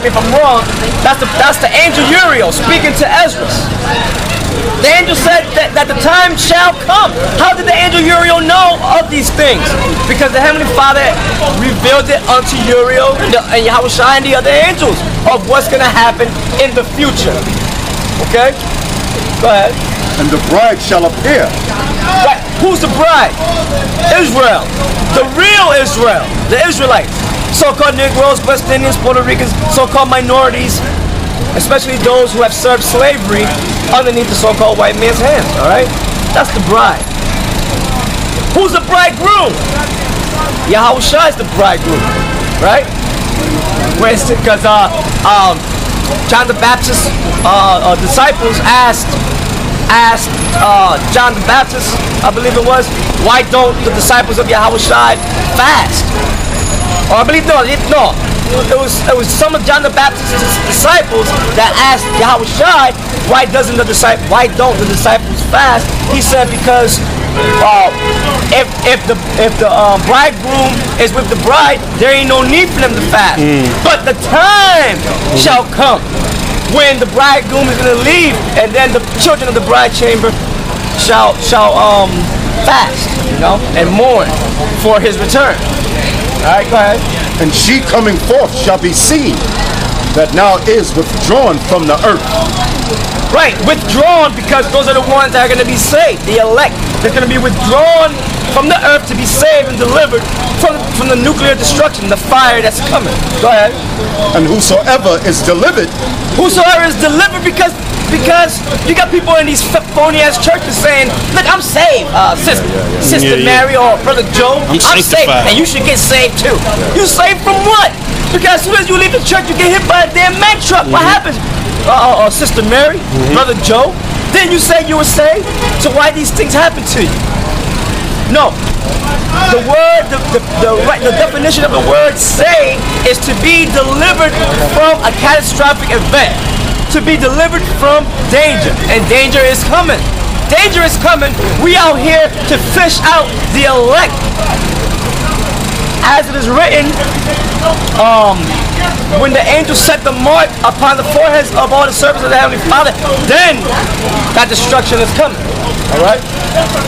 me if I'm wrong, that's the angel Uriel speaking to Ezra. The angel said that the time shall come. How did the angel Uriel know of these things? Because the Heavenly Father revealed it unto Uriel and Yahushua and the other angels of what's going to happen in the future. Okay? Go ahead. And the bride shall appear. Right. Who's the bride? Israel. The real Israel. The Israelites. So-called Negroes, West Indians, Puerto Ricans, so-called minorities, especially those who have served slavery underneath the so-called white man's hands, all right? That's the bride. Who's the bridegroom? Yahushua is the bridegroom, right? Because John the Baptist's disciples asked John the Baptist, I believe it was, why don't the disciples of Yahushua fast? Or I believe it was some of John the Baptist's disciples that asked Yahushua, why don't the disciples fast? He said because if the bridegroom is with the bride, there ain't no need for them to fast. But the time shall come when the bridegroom is going to leave, and then the children of the bride chamber shall fast, and mourn for his return. All right, go ahead. And she coming forth shall be seen that now is withdrawn from the earth. Right, withdrawn, because those are the ones that are going to be saved, the elect. They're going to be withdrawn from the earth to be saved and delivered from the nuclear destruction, the fire that's coming. Go ahead. And whosoever is delivered. Whosoever is delivered, because you got people in these phony ass churches saying, look, I'm saved, Sister Mary or Brother Joe, I'm saved, and you should get saved too. You saved from what? Because as soon as you leave the church, you get hit by a damn Mack truck. What happens? Sister Mary, Brother Joe, then you say you were saved? So why these things happen to you? No. The word, the definition of the word "save" is to be delivered from a catastrophic event, to be delivered from danger, and danger is coming. Danger is coming. We out here to fish out the elect, as it is written. When the angel set the mark upon the foreheads of all the servants of the Heavenly Father, then that destruction is coming. All right,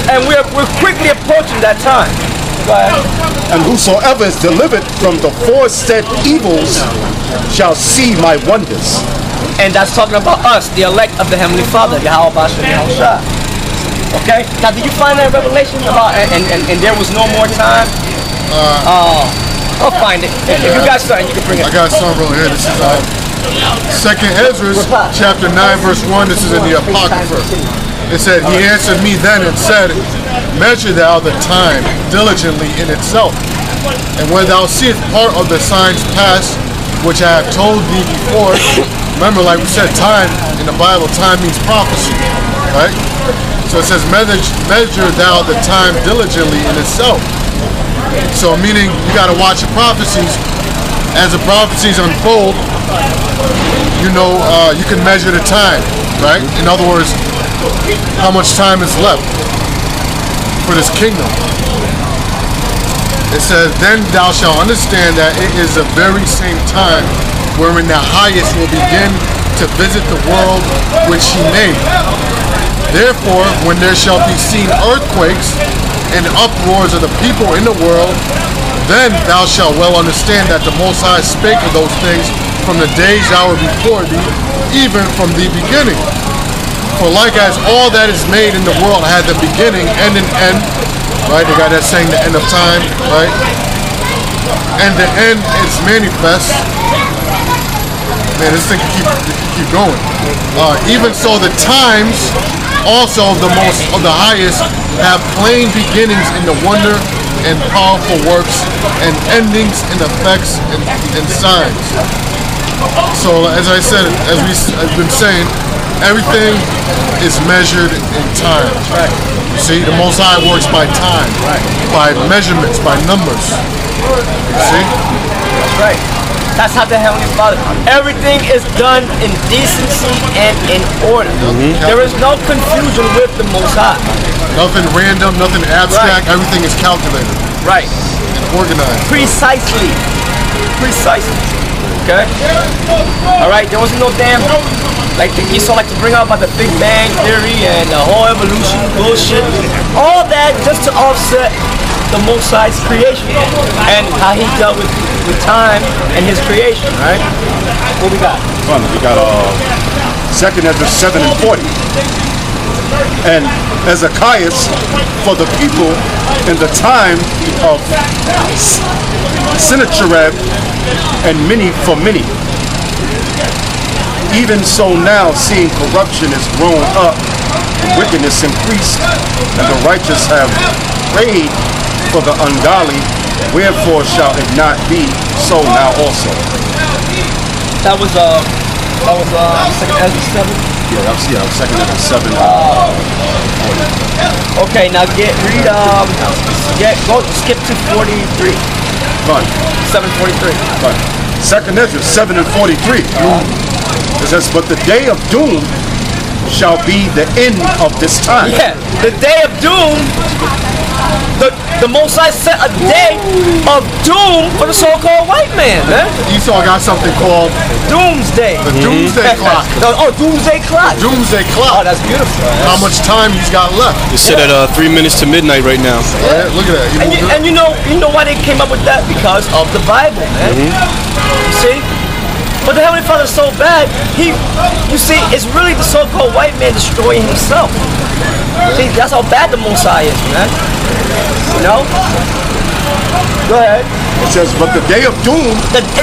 and we're quickly approaching that time. And whosoever is delivered from the foresaid evils shall see my wonders. And that's talking about us, the elect of the Heavenly Father, Yahweh Basha and Yahushua. Okay? Now, did you find that revelation about and there was no more time? I'll find it. If you got something, you can bring it. I got something over here. This is 2nd Ezra, chapter 9, verse 1. This is in the Apocrypha. It said, he answered me then and said, measure thou the time diligently in itself, and when thou seest part of the signs past, which I have told thee before. Remember, like we said, time in the Bible, time means prophecy, right? So it says, measure thou the time diligently in itself. So meaning you got to watch the prophecies. As the prophecies unfold, you can measure the time, right? In other words, how much time is left for this kingdom. It says, then thou shalt understand that it is the very same time wherein the highest will begin to visit the world which he made. Therefore, when there shall be seen earthquakes and uproars of the people in the world, then thou shalt well understand that the Most High spake of those things from the days that were before thee, even from the beginning. For like as all that is made in the world had the beginning and an end, right? They got that saying, the end of time, right? And the end is manifest. Man, this thing can keep going. Even so, the times also of the highest have plain beginnings in the wonder and powerful works, and endings in effects and signs. So, as I said, I've been saying, everything is measured in time. Right. You see, the Most High works by time, by measurements, by numbers. You see? That's right. That's how the Heavenly Father. Everything is done in decency and in order. There is no confusion with the Most High. Nothing random, nothing abstract. Right. Everything is calculated. Right. And organized. Precisely. Okay? Alright, there wasn't no damn, like Esau like to bring out about the Big Bang Theory and the whole evolution bullshit. All that just to offset the Most High's creation and how he dealt with time and his creation, right? What we got? We got 2nd Ezra 7 and 40. And Ezekiah for the people in the time of Sennacherib and many for many. Even so now, seeing corruption is grown up, wickedness increased, and the righteous have prayed for the ungodly, wherefore shall it not be so now also? That was 2nd Ezra 7. Yeah, 2nd Ezra 7. Okay, now skip to 43. Fine. 7:43. Fine. 2nd Ezra 7 and 43. It says, but the day of doom shall be the end of this time. Yeah, the day of doom. The Most High set a day of doom for the so-called white man, man. Esau got something called Doomsday. the Doomsday Clock. Oh, Doomsday Clock. Doomsday Oh, Clock. that's beautiful. How much time he's got left? It's set at 3 minutes to midnight right now. Yeah, look at that. He moved it. And you know why they came up with that? Because of the Bible, man. You see? But the Heavenly Father is so bad, you see, it's really the so-called white man destroying himself. See, that's how bad the Most High is, man. You know? Go ahead. It says, but the day of doom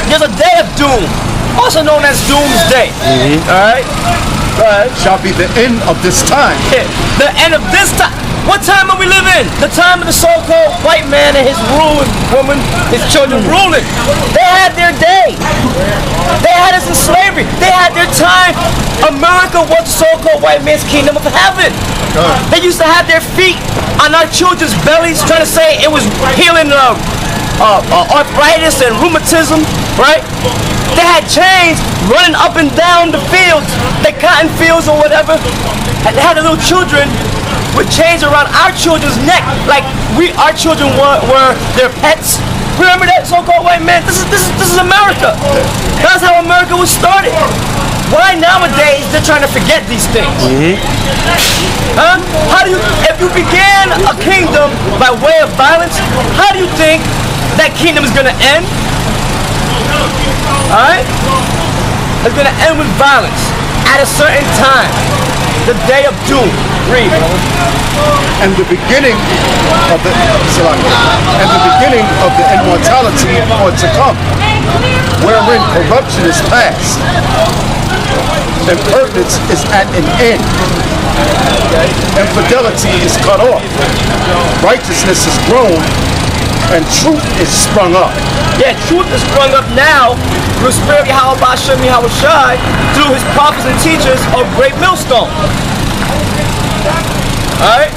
There's a day of doom, also known as Doomsday. Alright? Go ahead. shall be the end of this time. Yeah. The end of this time. What time are we living? The time of the so-called white man and his ruling woman, his children ruling. They had their day. They had us in slavery. They had their time. America was the so-called white man's kingdom of heaven. They used to have their feet on our children's bellies trying to say it was healing arthritis and rheumatism, right? They had chains running up and down the fields, the cotton fields or whatever, and they had the little children with chains around our children's neck, like our children were their pets. Remember that so-called white man? This is America. That's how America was started. Why nowadays they're trying to forget these things? Huh? If you began a kingdom by way of violence, how do you think that kingdom is gonna end? Alright? It's gonna end with violence at a certain time. The day of doom. Read. And the beginning of the immortality ought to come, wherein corruption is past, and perverse is at an end, and fidelity is cut off, righteousness is grown, and truth is sprung up. Yeah, truth is sprung up now through Spirit Yahweh Bashem Yahweh Shai, through his prophets and teachers of Great Millstone. Alright?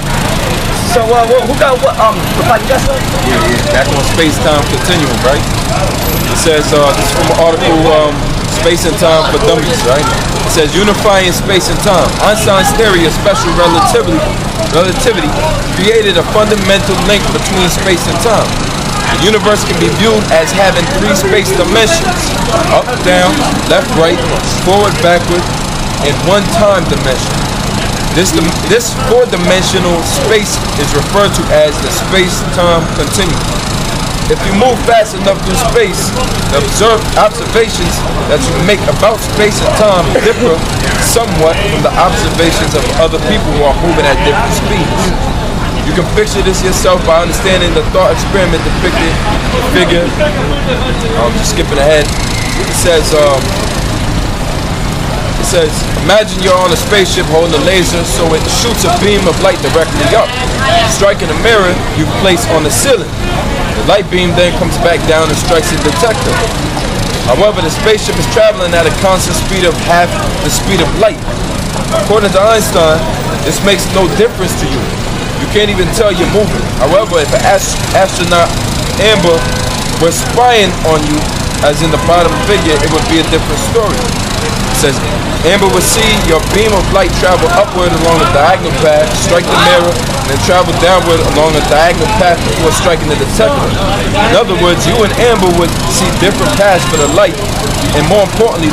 So who got what Back on space-time continuum, right? It says this is from an article Space and Time for Dummies, right? It says unifying space and time. Einstein's theory of special relativity created a fundamental link between space and time. The universe can be viewed as having 3 space dimensions: up, down, left, right, forward, backward, and 1 time dimension. This 4-dimensional space is referred to as the space-time continuum. If you move fast enough through space, the observations that you make about space and time differ somewhat from the observations of other people who are moving at different speeds. You can picture this yourself by understanding the thought experiment depicted in the figure. Just skipping ahead. It says, imagine you're on a spaceship holding a laser so it shoots a beam of light directly up, striking a mirror you place on the ceiling. The light beam then comes back down and strikes a detector. However, the spaceship is traveling at a constant speed of half the speed of light. According to Einstein, this makes no difference to you. You can't even tell you're moving. However, if an astronaut Amber was spying on you, as in the bottom figure, it would be a different story. It says, Amber would see your beam of light travel upward along a diagonal path, strike the mirror, and then travel downward along a diagonal path before striking the detector. In other words, you and Amber would see different paths for the light, and more importantly,